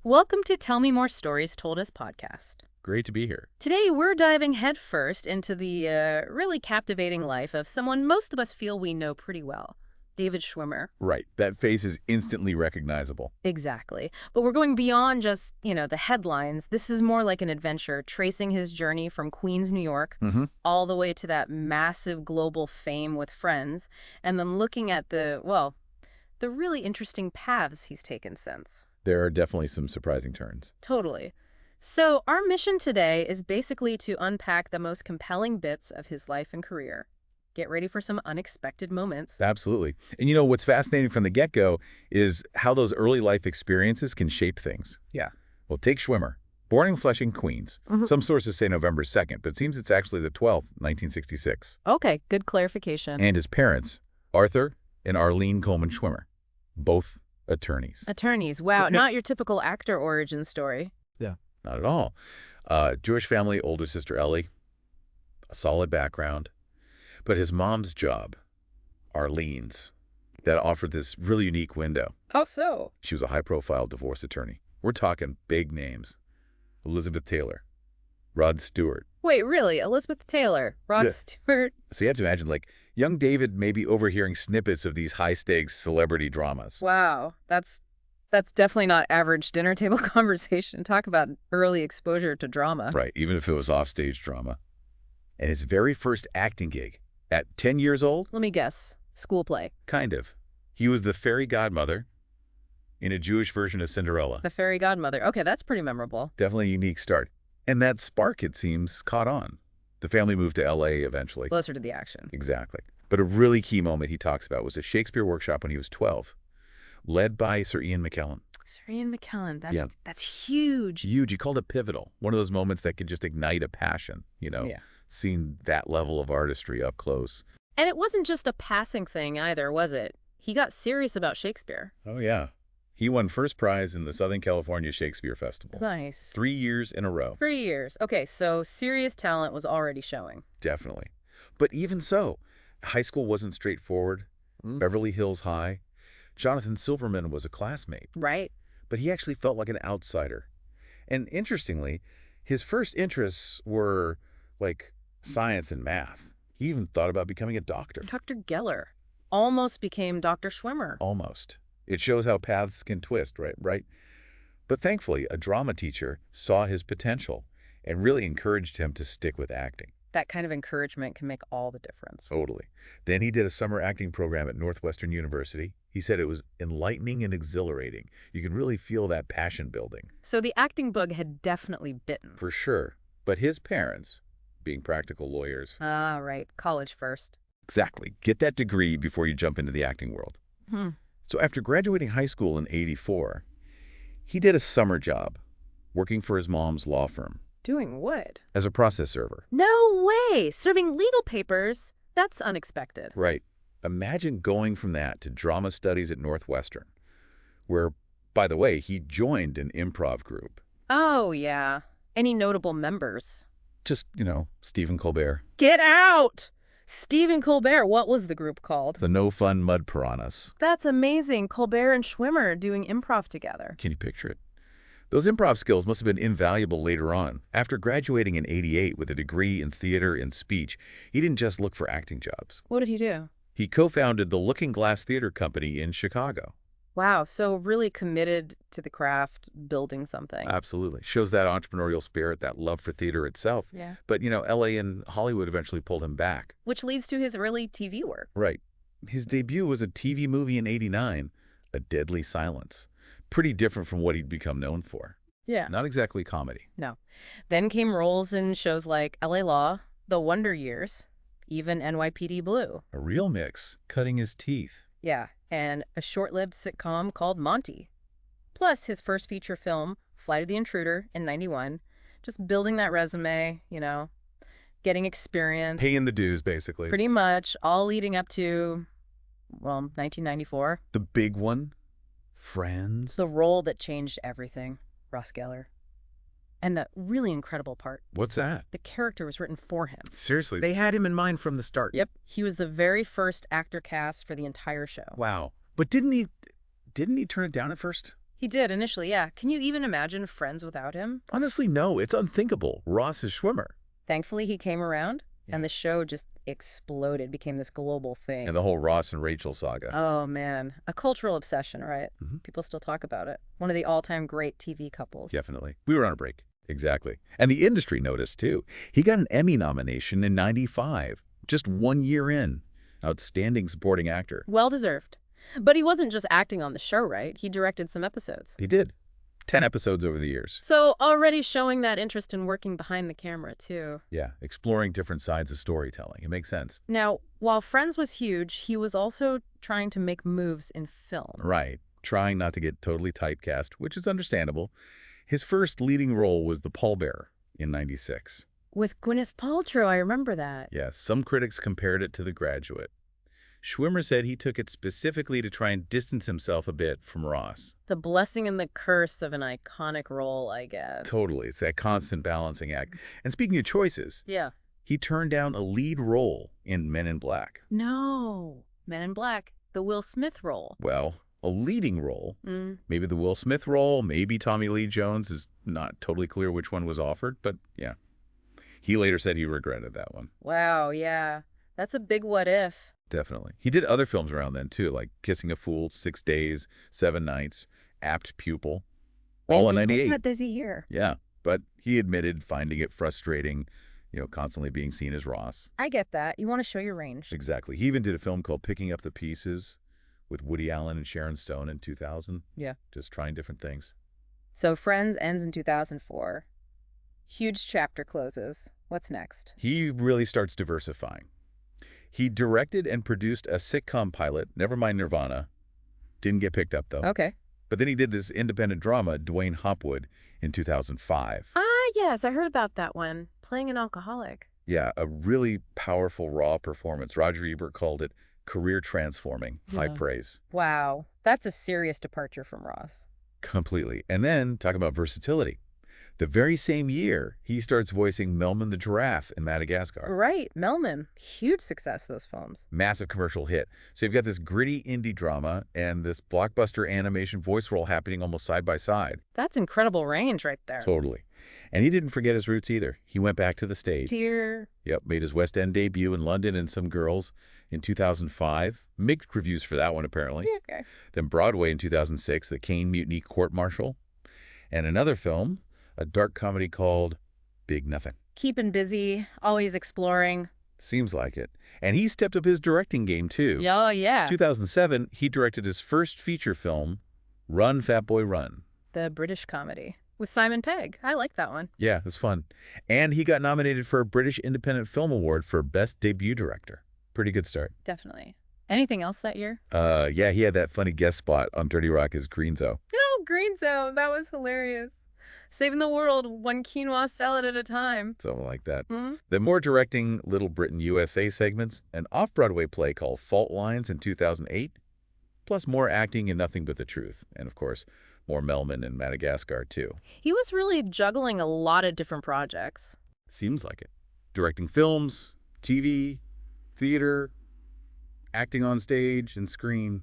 Welcome to Tell Me More Stories Told Us podcast. Great to be here. Today, we're diving headfirst into the really captivating life of someone most of us feel we know pretty well, David Schwimmer. Right. That face is instantly recognizable. Exactly. But we're going beyond just, the headlines. This is more like an adventure, tracing his journey from Queens, New York, all the way to that massive global fame with Friends, and then looking at the really interesting paths he's taken since. There are definitely some surprising turns. Totally. So our mission today is basically to unpack the most compelling bits of his life and career. Get ready for some unexpected moments. Absolutely. And what's fascinating from the get-go is how those early life experiences can shape things. Yeah. Well, take Schwimmer. Born in Flushing, Queens. Some sources say November 2nd, but it seems it's actually the 12th, 1966. Okay, good clarification. And his parents, Arthur and Arlene Coleman Schwimmer, both attorneys. Attorneys. Wow, not your typical actor origin story. Yeah. Not at all. Jewish family, older sister Ellie, a solid background. But his mom's job, Arlene's, that offered this really unique window. How so? She was a high-profile divorce attorney. We're talking big names. Elizabeth Taylor, Rod Stewart. Wait, really? Elizabeth Taylor, Rod Stewart? So you have to imagine, young David may be overhearing snippets of these high-stakes celebrity dramas. Wow, that's definitely not average dinner table conversation. Talk about early exposure to drama. Right, even if it was offstage drama. And his very first acting gig, at 10 years old? Let me guess. School play. Kind of. He was the fairy godmother in a Jewish version of Cinderella. The fairy godmother. Okay, that's pretty memorable. Definitely a unique start. And that spark, it seems, caught on. The family moved to L.A. eventually. Closer to the action. Exactly. But a really key moment he talks about was a Shakespeare workshop when he was 12, led by Sir Ian McKellen. Sir Ian McKellen, that's huge. Huge. He called it pivotal. One of those moments that could just ignite a passion, seeing that level of artistry up close. And it wasn't just a passing thing either, was it? He got serious about Shakespeare. Oh, yeah. He won first prize in the Southern California Shakespeare Festival. Nice. 3 years in a row. 3 years. Okay, so serious talent was already showing. Definitely. But even so, high school wasn't straightforward. Beverly Hills High. Jonathan Silverman was a classmate. Right. But he actually felt like an outsider. And interestingly, his first interests were science and math. He even thought about becoming a doctor. Dr. Geller almost became Dr. Schwimmer. Almost. It shows how paths can twist, right? But thankfully, a drama teacher saw his potential and really encouraged him to stick with acting. That kind of encouragement can make all the difference. Totally. Then he did a summer acting program at Northwestern University. He said it was enlightening and exhilarating. You can really feel that passion building. So the acting bug had definitely bitten. For sure. But his parents, being practical lawyers. Ah, right. College first. Exactly. Get that degree before you jump into the acting world. So after graduating high school in '84, he did a summer job working for his mom's law firm. Doing what? As a process server. No way! Serving legal papers? That's unexpected. Right. Imagine going from that to drama studies at Northwestern, where, by the way, he joined an improv group. Oh, yeah. Any notable members? Just, Stephen Colbert. Get out! Stephen Colbert, what was the group called? The No Fun Mud Piranhas. That's amazing. Colbert and Schwimmer doing improv together. Can you picture it? Those improv skills must have been invaluable later on. After graduating in '88 with a degree in theater and speech, he didn't just look for acting jobs. What did he do? He co-founded the Lookingglass Theatre Company in Chicago. Wow, so really committed to the craft, building something. Absolutely. Shows that entrepreneurial spirit, that love for theater itself. Yeah. But, L.A. and Hollywood eventually pulled him back. Which leads to his early TV work. Right. His debut was a TV movie in '89, A Deadly Silence. Pretty different from what he'd become known for. Yeah. Not exactly comedy. No. Then came roles in shows like L.A. Law, The Wonder Years, even NYPD Blue. A real mix, cutting his teeth. Yeah, and a short-lived sitcom called Monty. Plus his first feature film, Flight of the Intruder, in '91. Just building that resume, getting experience. Paying the dues, basically. Pretty much, all leading up to, 1994. The big one, Friends. The role that changed everything, Ross Geller. And the really incredible part. What's that? The character was written for him. Seriously, they had him in mind from the start. Yep. He was the very first actor cast for the entire show. Wow. But didn't he turn it down at first? He did initially, yeah. Can you even imagine Friends without him? Honestly, no, it's unthinkable. Ross is Schwimmer. Thankfully, he came around, Yeah. and the show just exploded, became this global thing. And the whole Ross and Rachel saga. Oh, man. A cultural obsession, right? Mm-hmm. People still talk about it. One of the all-time great TV couples. Definitely. We were on a break. Exactly. And the industry noticed, too. He got an Emmy nomination in '95, just 1 year in. Outstanding supporting actor. Well-deserved. But he wasn't just acting on the show, right? He directed some episodes. He did. 10 episodes over the years. So already showing that interest in working behind the camera, too. Yeah, exploring different sides of storytelling. It makes sense. Now, while Friends was huge, he was also trying to make moves in film. Right. Trying not to get totally typecast, which is understandable. His first leading role was the Pallbearer in '96. With Gwyneth Paltrow, I remember that. Yes, some critics compared it to The Graduate. Schwimmer said he took it specifically to try and distance himself a bit from Ross. The blessing and the curse of an iconic role, I guess. Totally. It's that constant balancing act. And speaking of choices, Yeah. he turned down a lead role in Men in Black. No. Men in Black. The Will Smith role. Well, a leading role, maybe the Will Smith role, maybe Tommy Lee Jones, is not totally clear which one was offered, but yeah. He later said he regretted that one. Wow, yeah. That's a big what if. Definitely. He did other films around then, too, like Kissing a Fool, 6 Days, 7 Nights, Apt Pupil, all in '98. Not this year. Yeah, but he admitted finding it frustrating, constantly being seen as Ross. I get that. You want to show your range. Exactly. He even did a film called Picking Up the Pieces with Woody Allen and Sharon Stone in 2000. Yeah. Just trying different things. So Friends ends in 2004. Huge chapter closes. What's next? He really starts diversifying. He directed and produced a sitcom pilot, Nevermind Nirvana. Didn't get picked up, though. Okay. But then he did this independent drama, Dwayne Hopwood, in 2005. Ah, yes, I heard about that one. Playing an alcoholic. Yeah, a really powerful, raw performance. Roger Ebert called it career transforming. High praise. Wow. That's a serious departure from Ross. Completely. And then, talk about versatility. The very same year, he starts voicing Melman the giraffe in Madagascar. Right. Melman. Huge success, those films. Massive commercial hit. So you've got this gritty indie drama and this blockbuster animation voice role happening almost side by side. That's incredible range right there. Totally. And he didn't forget his roots either. He went back to the stage. Dear. Yep, made his West End debut in London and Some Girls in 2005. Mixed reviews for that one, apparently. Okay. Then Broadway in 2006, The Caine Mutiny Court Martial. And another film, a dark comedy called Big Nothing. Keeping busy, always exploring. Seems like it. And he stepped up his directing game, too. Oh, yeah. 2007, he directed his first feature film, Run Fatboy Run. The British comedy. With Simon Pegg. I like that one. Yeah, it was fun. And he got nominated for a British Independent Film Award for Best Debut Director. Pretty good start. Definitely. Anything else that year? Yeah, he had that funny guest spot on Dirty Rock as Greenzo. Oh, Green Zone. That was hilarious. Saving the world one quinoa salad at a time. Something like that. Mm-hmm. Then more directing Little Britain USA segments, an off-Broadway play called Fault Lines in 2008, plus more acting in Nothing But the Truth. And, of course, more Melman and Madagascar, too. He was really juggling a lot of different projects. Seems like it. Directing films, TV, theater, acting on stage and screen,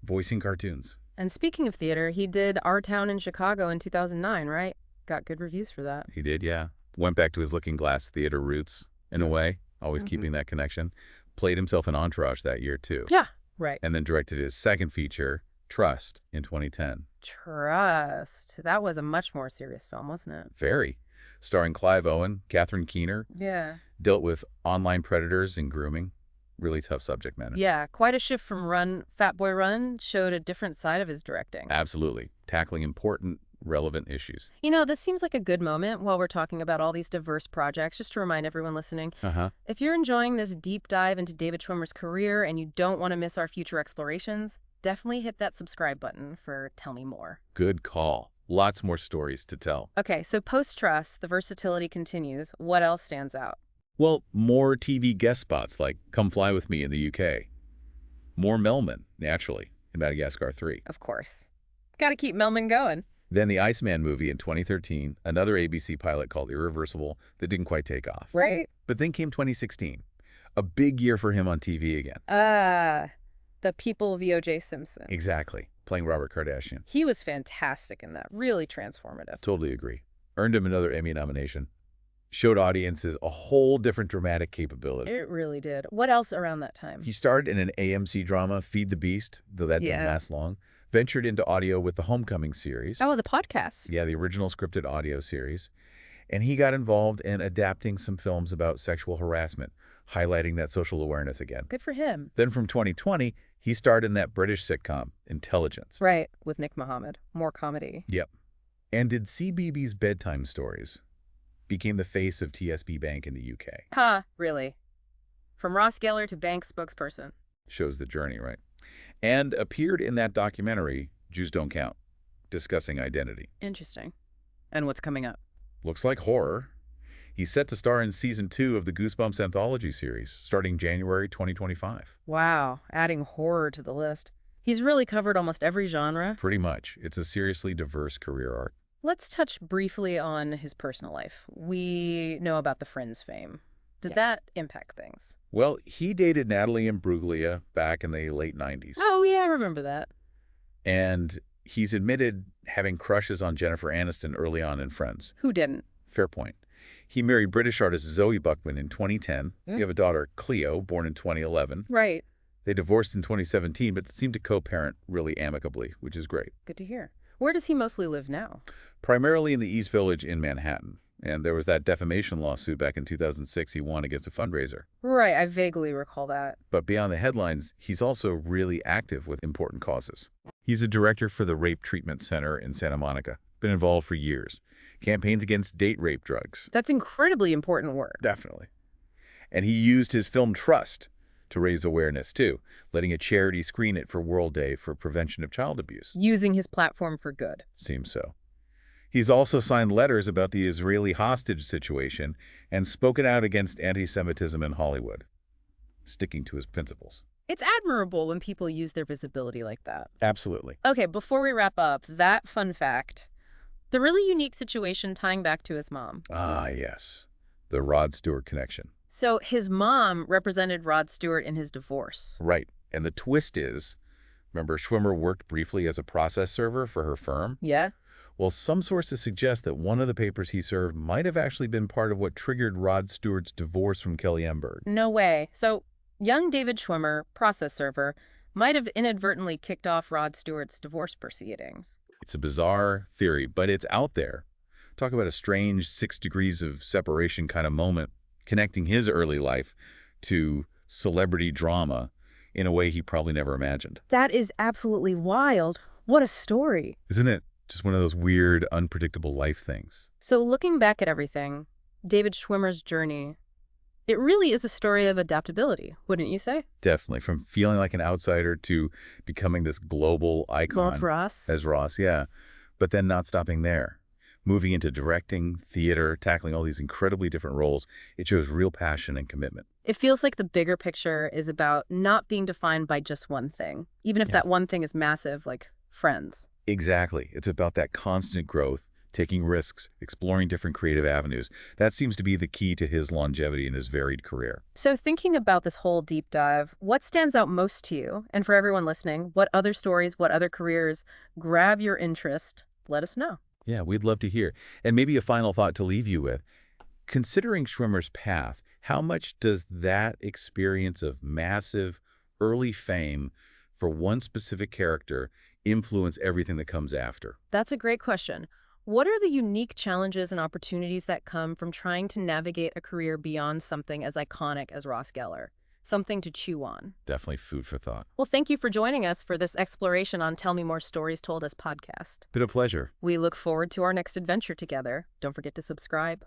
voicing cartoons. And speaking of theater, he did Our Town in Chicago in 2009, right? Got good reviews for that. He did, yeah. Went back to his Lookingglass Theatre roots, in a way, always keeping that connection. Played himself in Entourage that year, too. Yeah, right. And then directed his second feature, Trust, in 2010. Trust. That was a much more serious film, wasn't it? Very. Starring Clive Owen, Catherine Keener. Yeah. Dealt with online predators and grooming. Really tough subject matter. Yeah, quite a shift from Run Fatboy Run. Showed a different side of his directing. Absolutely. Tackling important, relevant issues. You know, this seems like a good moment while we're talking about all these diverse projects, just to remind everyone listening. If you're enjoying this deep dive into David Schwimmer's career and you don't want to miss our future explorations, definitely hit that subscribe button for Tell Me More. Good call. Lots more stories to tell. Okay, so post-Trust, the versatility continues. What else stands out? Well, more TV guest spots like Come Fly With Me in the UK. More Melman, naturally, in Madagascar 3. Of course. Got to keep Melman going. Then the Iceman movie in 2013, another ABC pilot called Irreversible that didn't quite take off. Right. But then came 2016, a big year for him on TV again. The People of O.J. Simpson. Exactly. playing Robert Kardashian. He was fantastic in that. Really transformative. Totally agree. Earned him another Emmy nomination. Showed audiences a whole different dramatic capability. It really did. What else around that time? He starred in an AMC drama, Feed the Beast, though that didn't last long. Ventured into audio with the Homecoming series. Oh, the podcast. Yeah, the original scripted audio series. And he got involved in adapting some films about sexual harassment, highlighting that social awareness again. Good for him. Then from 2020, he starred in that British sitcom, Intelligence. Right, with Nick Mohammed. More comedy. Yep. And did CBeebies Bedtime Stories. Became the face of TSB Bank in the UK. Huh, really? From Ross Geller to bank spokesperson. Shows the journey, right? And appeared in that documentary, Jews Don't Count, discussing identity. Interesting. And what's coming up? Looks like horror. He's set to star in Season 2 of the Goosebumps anthology series, starting January 2025. Wow, adding horror to the list. He's really covered almost every genre. Pretty much. It's a seriously diverse career arc. Let's touch briefly on his personal life. We know about the Friends fame. Did that impact things? Well, he dated Natalie Imbruglia back in the late 90s. Oh, yeah, I remember that. And he's admitted having crushes on Jennifer Aniston early on in Friends. Who didn't? Fair point. He married British artist Zoe Buckman in 2010. You have a daughter, Cleo, born in 2011. Right. They divorced in 2017, but seemed to co-parent really amicably, which is great. Good to hear. Where does he mostly live now? Primarily in the East Village in Manhattan. And there was that defamation lawsuit back in 2006 he won against a fundraiser. Right, I vaguely recall that. But beyond the headlines, he's also really active with important causes. He's a director for the Rape Treatment Center in Santa Monica. Been involved for years. Campaigns against date rape drugs. That's incredibly important work. Definitely. And he used his film Trust to raise awareness, too, letting a charity screen it for World Day for Prevention of Child Abuse. Using his platform for good. Seems so. He's also signed letters about the Israeli hostage situation and spoken out against anti-Semitism in Hollywood, sticking to his principles. It's admirable when people use their visibility like that. Absolutely. Okay, before we wrap up, that fun fact, the really unique situation tying back to his mom. Ah, yes. The Rod Stewart connection. So his mom represented Rod Stewart in his divorce. Right. And the twist is, remember, Schwimmer worked briefly as a process server for her firm? Yeah? Well, some sources suggest that one of the papers he served might have actually been part of what triggered Rod Stewart's divorce from Kelly Emberg. No way. So young David Schwimmer, process server, might have inadvertently kicked off Rod Stewart's divorce proceedings. It's a bizarre theory, but it's out there. Talk about a strange 6 degrees of separation kind of moment, connecting his early life to celebrity drama in a way he probably never imagined. That is absolutely wild. What a story. Isn't it? Just one of those weird, unpredictable life things. So looking back at everything, David Schwimmer's journey, it really is a story of adaptability, wouldn't you say? Definitely. From feeling like an outsider to becoming this global icon. Like Ross. As Ross, yeah. But then not stopping there. Moving into directing, theater, tackling all these incredibly different roles, it shows real passion and commitment. It feels like the bigger picture is about not being defined by just one thing, even if that one thing is massive, like Friends. Exactly. It's about that constant growth, taking risks, exploring different creative avenues. That seems to be the key to his longevity in his varied career. So thinking about this whole deep dive, what stands out most to you? And for everyone listening, what other stories, what other careers grab your interest? Let us know. Yeah, we'd love to hear. And maybe a final thought to leave you with. Considering Schwimmer's path, how much does that experience of massive early fame for one specific character influence everything that comes after? That's a great question. What are the unique challenges and opportunities that come from trying to navigate a career beyond something as iconic as Ross Geller? Something to chew on. Definitely food for thought. Well, thank you for joining us for this exploration on Tell Me More Stories Told Us podcast. Been a pleasure. We look forward to our next adventure together. Don't forget to subscribe.